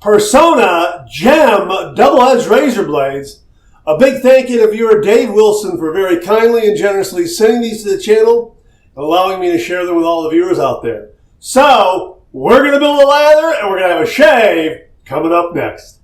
Personna GEM double-edged razor blades. A big thank you to viewer Dave Wilson for very kindly and generously sending these to the channel and allowing me to share them with all the viewers out there. So, we're going to build a lather and we're going to have a shave coming up next.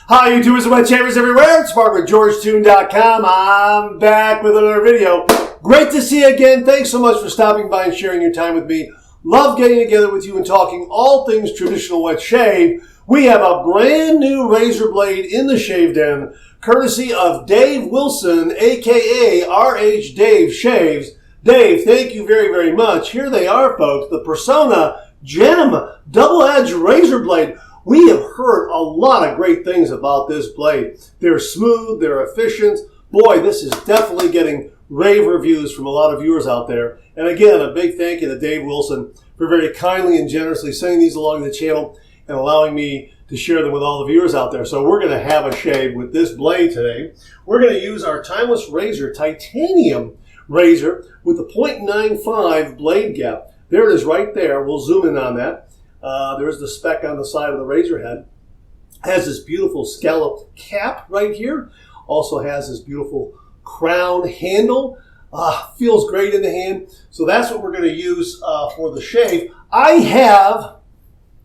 Hi YouTubers and web chambers everywhere, it's Mark with GeorgeTune.com. I'm back with another video. Great to see you again. Thanks so much for stopping by and sharing your time with me. Love getting together with you and talking all things traditional wet shave. We have a brand new razor blade in the shave den, courtesy of Dave Wilson, aka RH Dave Shaves. Dave, thank you very, very much. Here they are, folks, the Personna GEM double-edged razor blade. We have heard a lot of great things about this blade. They're smooth, they're efficient. Boy, this is definitely getting rave reviews from a lot of viewers out there. And again, a big thank you to Dave Wilson for very kindly and generously sending these along the channel and allowing me to share them with all the viewers out there. So we're going to have a shave with this blade today. We're going to use our Timeless Razor titanium razor with the 0.95 blade gap. There it is right there. We'll zoom in on that. There's the speck on the side of the razor head. Has this beautiful scalloped cap right here. Also has this beautiful crown handle. Feels great in the hand. So that's what we're going to use for the shave. I have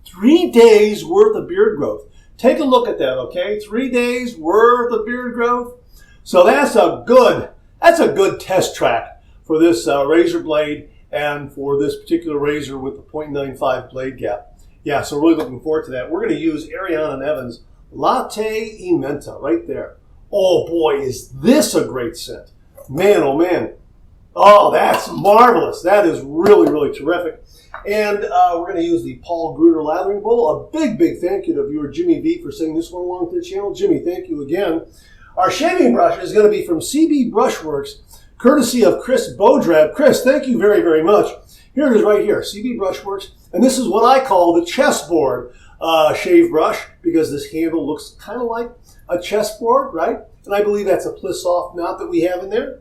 3 days worth of beard growth. Take a look at that, okay? 3 days worth of beard growth. So that's a good test track for this razor blade and for this particular razor with the 0.95 blade gap. Yeah, so really looking forward to that. We're going to use Ariana Evans Latte e Menta right there. Oh boy, is this a great scent. Man, oh man. Oh, that's marvelous. That is really, really terrific. And we're going to use the Paul Gruner Lathering Bowl. A big, big thank you to viewer Jimmy V for sending this one along to the channel. Jimmy, thank you again. Our shaving brush is going to be from CB Brushworks, courtesy of Chris Bodrab. Chris, thank you very, very much. Here it is right here, CB Brushworks. And this is what I call the chessboard shave brush because this handle looks kind of like a chessboard, right? And I believe that's a Plissoff knot that we have in there.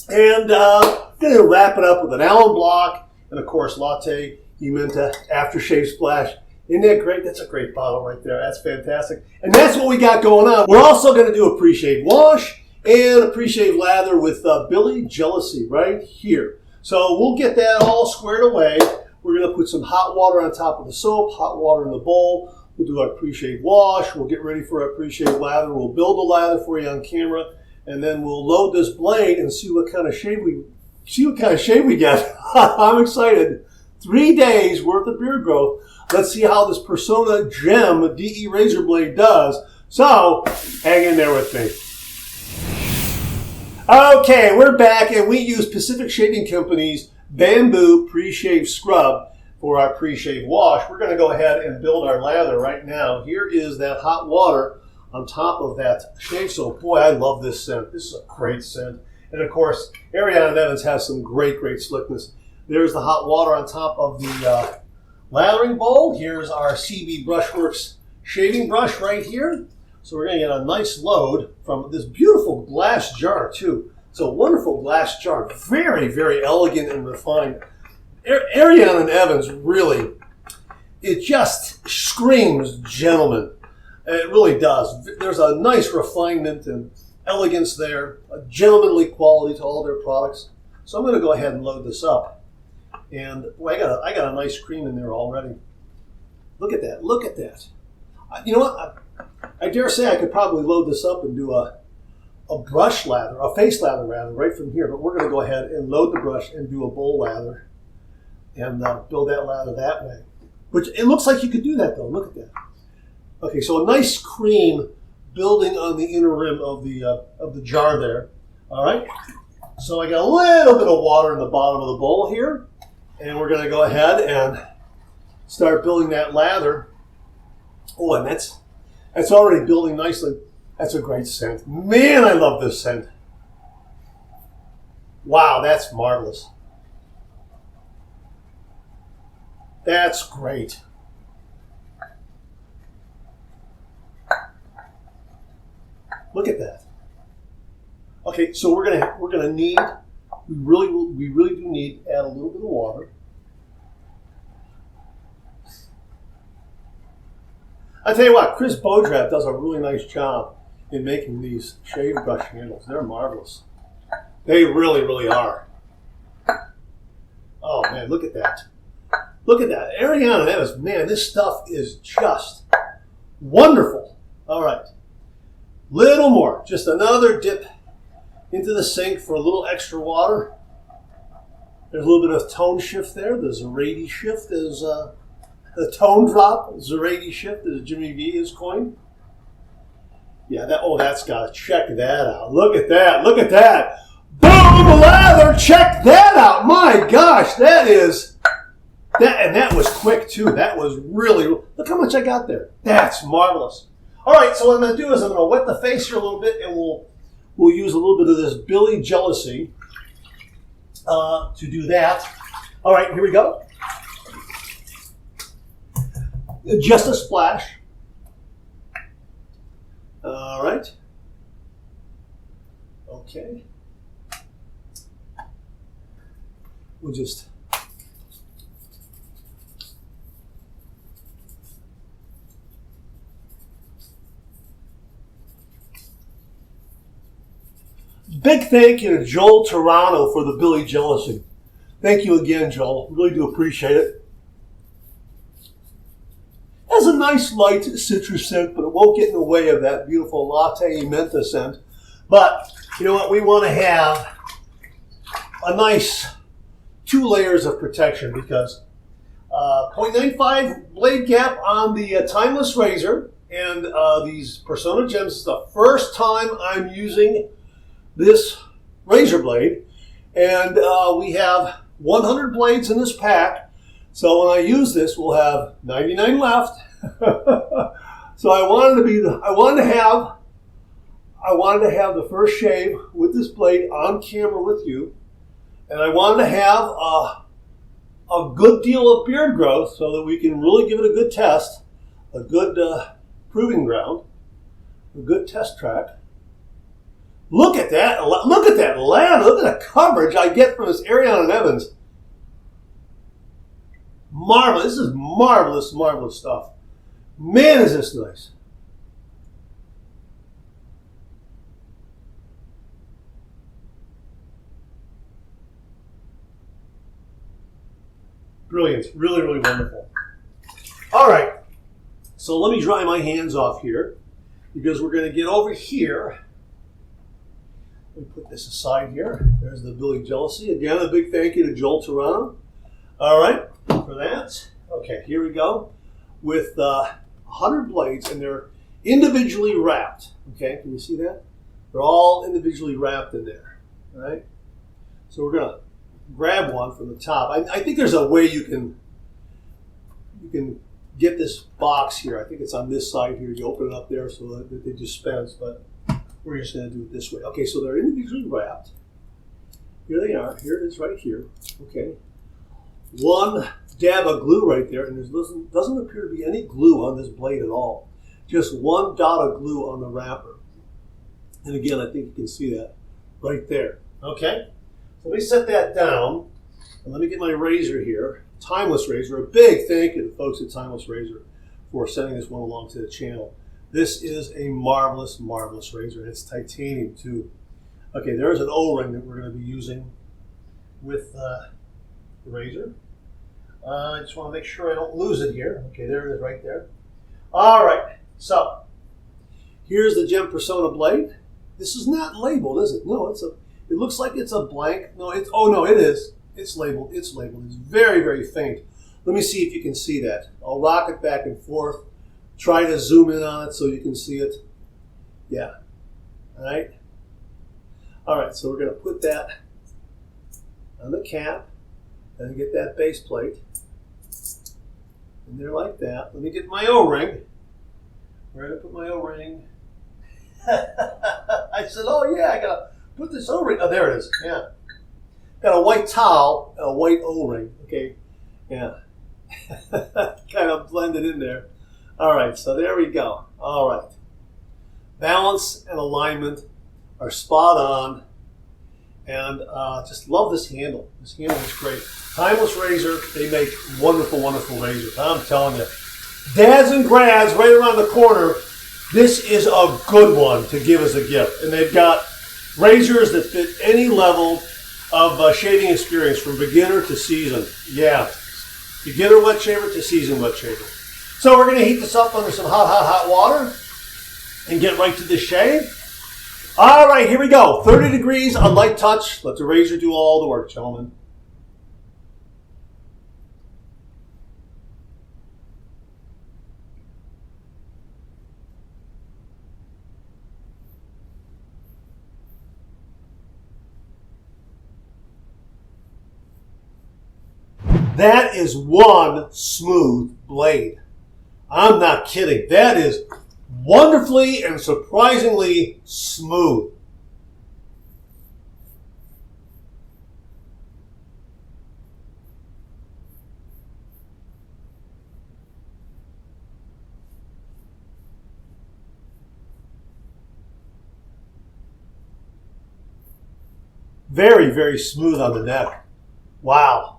And going to wrap it up with an Allen block and, of course, Latte e Menta aftershave splash. Isn't that great? That's a great bottle right there. That's fantastic. And that's what we got going on. We're also going to do a pre-shave wash and a pre-shave lather with Billy Jealousy right here. So we'll get that all squared away. We're going to put some hot water on top of the soap, hot water in the bowl. We'll do our pre-shave wash. We'll get ready for our pre-shave lather. We'll build a lather for you on camera, and then we'll load this blade and see what kind of shave we get. I'm excited. 3 days worth of beard growth. Let's see how this Personna GEM DE razor blade does. So hang in there with me. Okay, we're back, and we use Pacific Shaving Company's Bamboo Pre-Shave Scrub for our pre-shave wash. We're going to go ahead and build our lather right now. Here is that hot water on top of that shave soap. Boy, I love this scent. This is a great scent. And of course, Ariana Evans has some great, great slickness. There's the hot water on top of the lathering bowl. Here's our CB Brushworks shaving brush right here. So we're going to get a nice load from this beautiful glass jar too. It's a wonderful glass jar. Very, very elegant and refined. Ariana Evans really, it just screams gentleman. It really does. There's a nice refinement and elegance there, a gentlemanly quality to all their products. So I'm going to go ahead and load this up. And boy, I got a nice cream in there already. Look at that. Look at that. You know what? I dare say I could probably load this up and do a brush lather, a face lather rather, right from here. But we're going to go ahead and load the brush and do a bowl lather and build that lather that way. Which it looks like you could do that though. Look at that. Okay, so a nice cream building on the inner rim of the jar there. All right. So I got a little bit of water in the bottom of the bowl here, and we're going to go ahead and start building that lather. Oh, and that's already building nicely. That's a great scent. Man, I love this scent. Wow, that's marvelous. That's great. Look at that. Okay, so we're gonna need we really do need to add a little bit of water. I tell you what, Chris Beaudrap does a really nice job in making these shave brush handles. They're marvelous. They really, really are. Oh man, look at that. Look at that. Ariana Evans, man, this stuff is just wonderful. All right. Little more. Just another dip into the sink for a little extra water. There's a little bit of tone shift there. There's a radi shift. There's the tone drop, Zerati shift, as Jimmy V is coined. Yeah, that's got to check that out. Look at that. Look at that. Boom, lather. Check that out. My gosh, that was quick too. That was really, look how much I got there. That's marvelous. All right, so what I'm going to do is I'm going to wet the face here a little bit, and we'll use a little bit of this Billy Jealousy to do that. All right, here we go. Just a splash. All right. Okay. We'll just big thank you to Joel Toronto for the Billy Jealousy. Thank you again, Joel. Really do appreciate it. Has a nice light citrus scent, but it won't get in the way of that beautiful latte menta scent. But you know what? We want to have a nice 2 layers of protection because 0.95 blade gap on the timeless razor and these Personna GEMs is the first time I'm using this razor blade, and we have 100 blades in this pack. So when I use this, we'll have 99 left. So I wanted to have the first shave with this blade on camera with you, and I wanted to have a good deal of beard growth so that we can really give it a good test, a good proving ground, a good test track. Look at that! Look at that lather! Look at the coverage I get from this Ariana Evans. Marvelous! This is marvelous, marvelous stuff. Man, is this nice! Brilliant! Really, really wonderful. All right, so let me dry my hands off here because we're going to get over here. Let me put this aside here. There's the Billy Jealousy. Again, a big thank you to Joel Toronto. All right, for that. Okay, here we go. With 100 blades, and they're individually wrapped. Okay, can you see that? They're all individually wrapped in there. All right? So we're going to grab one from the top. I think there's a way you can get this box here. I think it's on this side here. You open it up there so that they dispense, but we're just going to do it this way. Okay, so they're individually wrapped. Here they are. Here it is right here. Okay. One dab of glue right there, and there doesn't appear to be any glue on this blade at all. Just one dot of glue on the wrapper. And again, I think you can see that right there. Okay? So let me set that down, and let me get my razor here. Timeless Razor. A big thank you to the folks at Timeless Razor for sending this one along to the channel. This is a marvelous, marvelous razor. It's titanium too. Okay, there's an O-ring that we're going to be using with the razor. I just want to make sure I don't lose it here. Okay, there it is right there. All right, so here's the GEM Personna blade. This is not labeled, is it? No, it looks like it's a blank. No, it is. It's labeled. It's labeled. It's very, very faint. Let me see if you can see that. I'll rock it back and forth. Try to zoom in on it so you can see it. Yeah. All right. All right, so we're going to put that on the cap and get that base plate. And there like that. Let me get my O-ring. Where did I put my O-ring? I said, oh yeah, I got to put this O-ring. Oh, there it is. Yeah. Got a white towel and a white O-ring. Okay. Yeah. Kind of blended in there. All right, so there we go. All right. Balance and alignment are spot on. And just love this handle. This handle is great. Timeless razor. They make wonderful, wonderful razors. I'm telling you. Dads and grads right around the corner. This is a good one to give as a gift. And they've got razors that fit any level of shaving experience, from beginner to seasoned. Yeah. Beginner wet shaver to seasoned wet shaver. So we're going to heat this up under some hot, hot, hot water and get right to the shave. All right, here we go. 30 degrees, a light touch. Let the razor do all the work, gentlemen. That is one smooth blade. I'm not kidding. That is wonderfully and surprisingly smooth. Very, very smooth on the neck. Wow.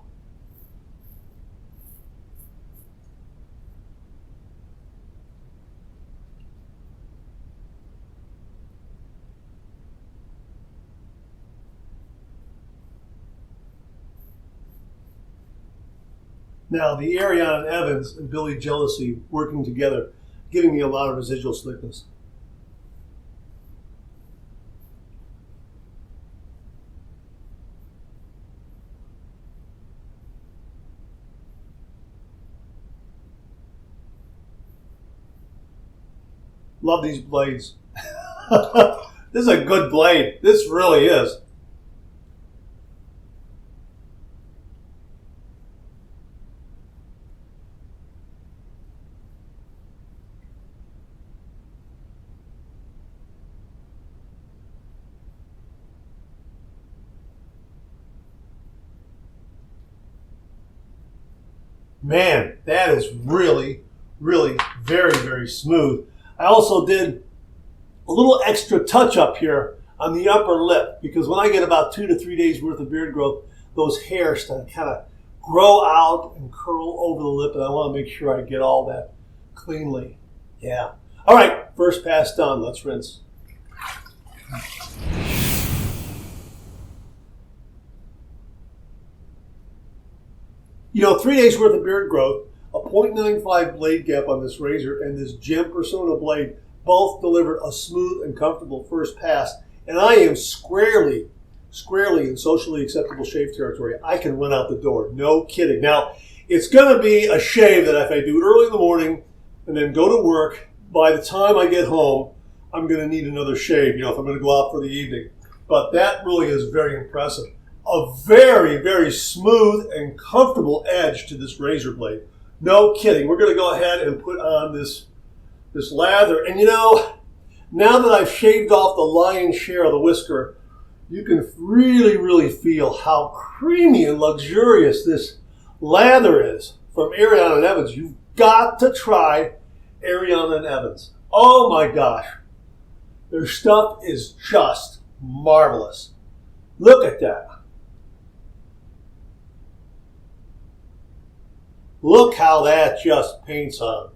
Now, the Ariana Evans and Billy Jealousy working together, giving me a lot of residual slickness. Love these blades. This is a good blade. This really is. Man, that is really, really very, very smooth. I also did a little extra touch up here on the upper lip, because when I get about 2 to 3 days worth of beard growth, those hairs kind of grow out and curl over the lip, and I want to make sure I get all that cleanly. Yeah. All right, first pass done. Let's rinse. You know, 3 days worth of beard growth, a 0.95 blade gap on this razor, and this GEM Personna blade both delivered a smooth and comfortable first pass. And I am squarely in socially acceptable shave territory. I can run out the door. No kidding. Now, it's going to be a shave that if I do early in the morning and then go to work, by the time I get home, I'm going to need another shave, you know, if I'm going to go out for the evening. But that really is very impressive. A very, very smooth and comfortable edge to this razor blade. No kidding. We're going to go ahead and put on this lather. And you know, now that I've shaved off the lion's share of the whisker, you can really, really feel how creamy and luxurious this lather is from Ariana and Evans. You've got to try Ariana and Evans. Oh my gosh. Their stuff is just marvelous. Look at that. Look how that just paints on.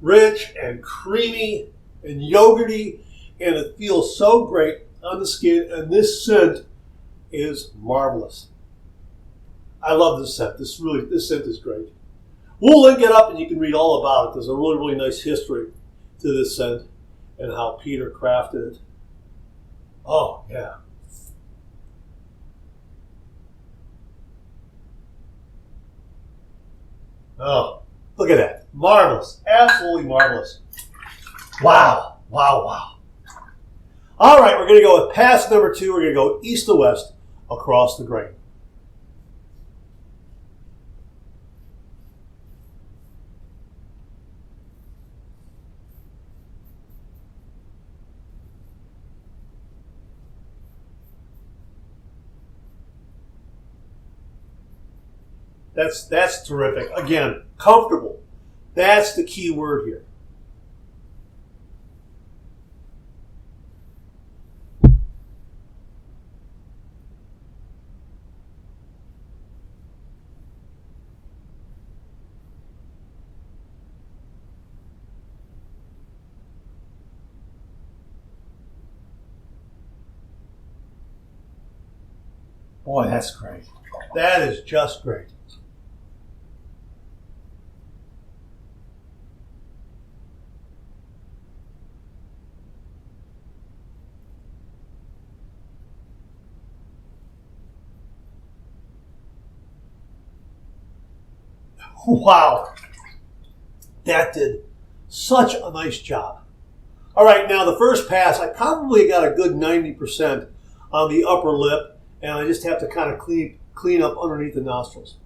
Rich and creamy and yogurty, and it feels so great on the skin, and this scent is marvelous. I love this scent. This scent is great. We'll link it up and you can read all about it. There's a really, really nice history to this scent and how Peter crafted it. Oh, yeah. Oh, look at that. Marvelous. Absolutely marvelous. Wow. Wow, wow. All right, we're going to go with pass number 2. We're going to go east to west across the grain. That's terrific. Again, comfortable. That's the key word here. Boy, that's great. That is just great. Wow, that did such a nice job. All right, now the first pass, I probably got a good 90% on the upper lip, and I just have to kind of clean up underneath the nostrils.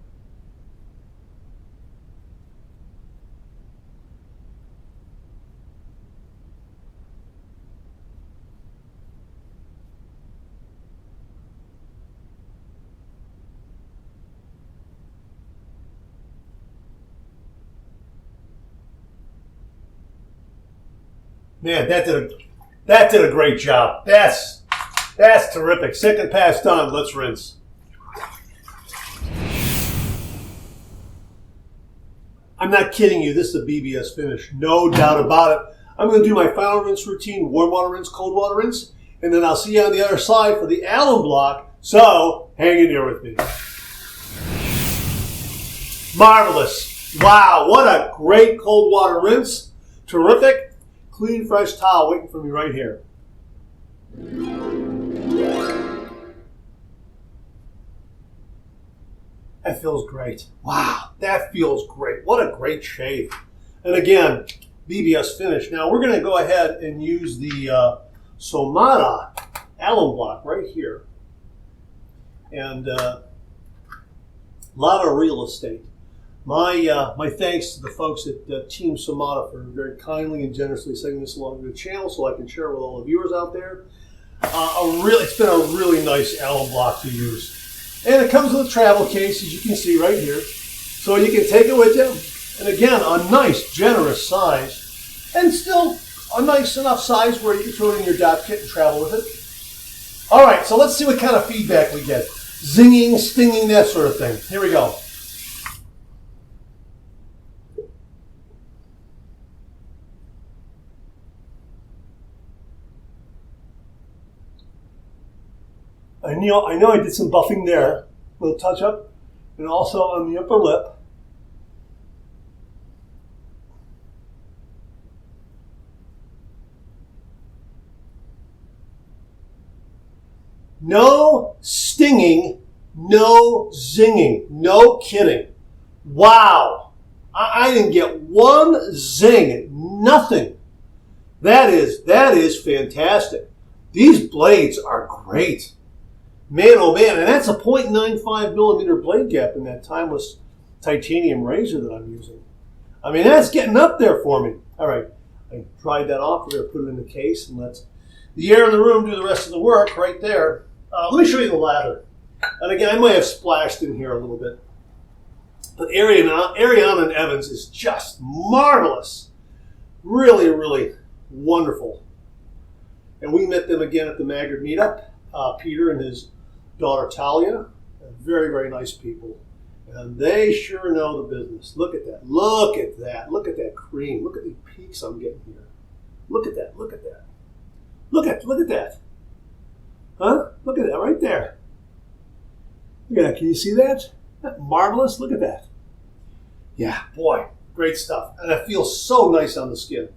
Man, that did a great job. That's terrific. Second pass done. Let's rinse. I'm not kidding you. This is a BBS finish. No doubt about it. I'm going to do my final rinse routine, warm water rinse, cold water rinse, and then I'll see you on the other side for the alum block. So hang in there with me. Marvelous. Wow, what a great cold water rinse. Terrific. Clean, fresh towel waiting for me right here. That feels great. Wow, that feels great. What a great shave. And again, BBS finish. Now we're going to go ahead and use the Somata alum block right here. And a lot of real estate. My thanks to the folks at Team Somata for very kindly and generously sending this along to the channel so I can share with all the viewers out there. It's been a really nice alum block to use. And it comes with a travel case, as you can see right here. So you can take it with you. And again, a nice, generous size. And still a nice enough size where you can throw it in your dot kit and travel with it. All right, so let's see what kind of feedback we get. Zinging, stinging, that sort of thing. Here we go. I know I did some buffing there, a little touch up, and also on the upper lip. No stinging, no zinging, no kidding. Wow, I didn't get one zing, nothing. That is fantastic. These blades are great. Man, oh man, and that's a 0.95 millimeter blade gap in that timeless titanium razor that I'm using. I mean, that's getting up there for me. All right, I dried that off. We're going to put it in the case and let the air in the room do the rest of the work right there. Let me show you the lather. And again, I might have splashed in here a little bit. But Ariana and Evans is just marvelous. Really, really wonderful. And we met them again at the Maggard meetup. Peter and his daughter Talia, very, very nice people. And they sure know the business. Look at that. Look at that. Look at that cream. Look at the peaks I'm getting here. Look at that. Look at that. Look at that. Huh? Look at that right there. Look at that. Can you see that? Isn't that marvelous? Look at that. Yeah, boy, great stuff. And it feels so nice on the skin.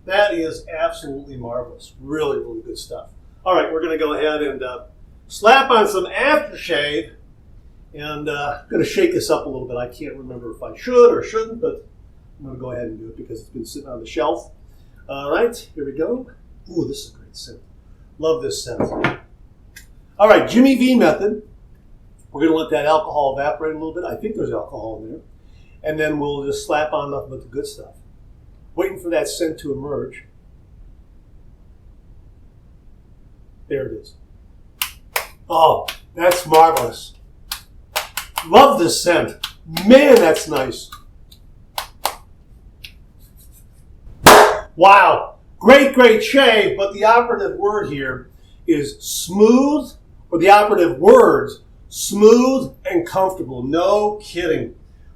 That is absolutely marvelous. Really, really good stuff. All right, we're going to go ahead and slap on some aftershave. And I'm going to shake this up a little bit. I can't remember if I should or shouldn't, but I'm going to go ahead and do it because it's been sitting on the shelf. All right, here we go. Ooh, this is a great scent. Love this scent. All right, Jimmy V method. We're going to let that alcohol evaporate a little bit. I think there's alcohol in there. And then we'll just slap on nothing but the good stuff. Waiting for that scent to emerge. There it is. Oh, that's marvelous. Love this scent. Man, that's nice. Wow. Great, great shave, but the operative word here is smooth, or the operative words, smooth and comfortable. No kidding.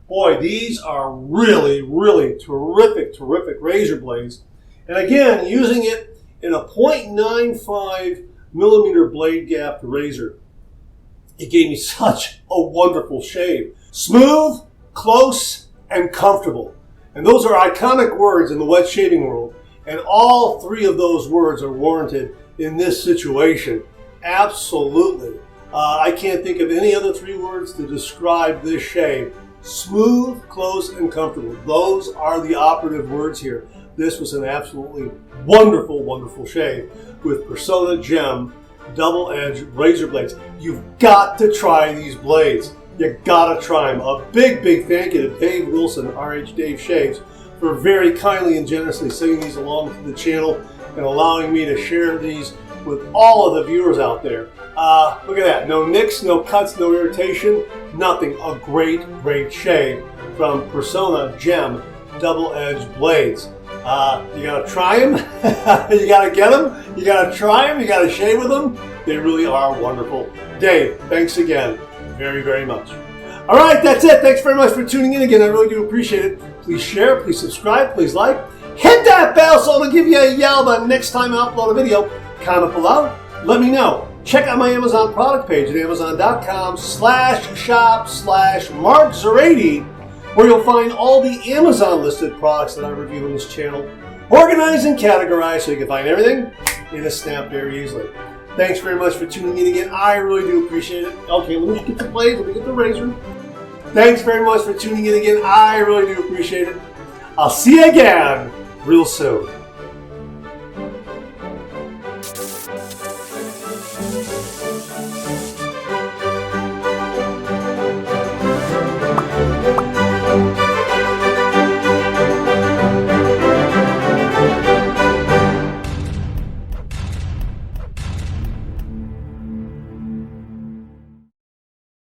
Boy, these are really, really terrific, terrific razor blades. And again, using it in a 0.95 millimeter blade gap razor. It gave me such a wonderful shave. Smooth, close, and comfortable. And those are iconic words in the wet shaving world. And all three of those words are warranted in this situation. Absolutely. I can't think of any other three words to describe this shave. Smooth, close, and comfortable. Those are the operative words here. This was an absolutely wonderful, wonderful shave with Personna GEM double-edged razor blades. You've got to try these blades. You gotta try them. A big, big thank you to Dave Wilson, RH Dave Shaves, for very kindly and generously sending these along to the channel and allowing me to share these with all of the viewers out there. Look at that. No nicks, no cuts, no irritation, nothing. A great, great shave from Personna GEM double-edged blades. You gotta try them. You gotta get them. You gotta try them. You gotta shave with them. They really are wonderful. Dave, thanks again very, very much. All right, that's it. Thanks very much for tuning in again. I really do appreciate it. Please share, please subscribe, please like. Hit that bell so it'll give you a yell the next time I upload a video. Comment below. Let me know. Check out my Amazon product page at amazon.com/shop/markzerati, where you'll find all the Amazon listed products that I review on this channel, organized and categorized so you can find everything in a snap very easily. Thanks very much for tuning in again. I really do appreciate it. Okay, let me get the blade, let me get the razor. Thanks very much for tuning in again. I really do appreciate it. I'll see you again real soon.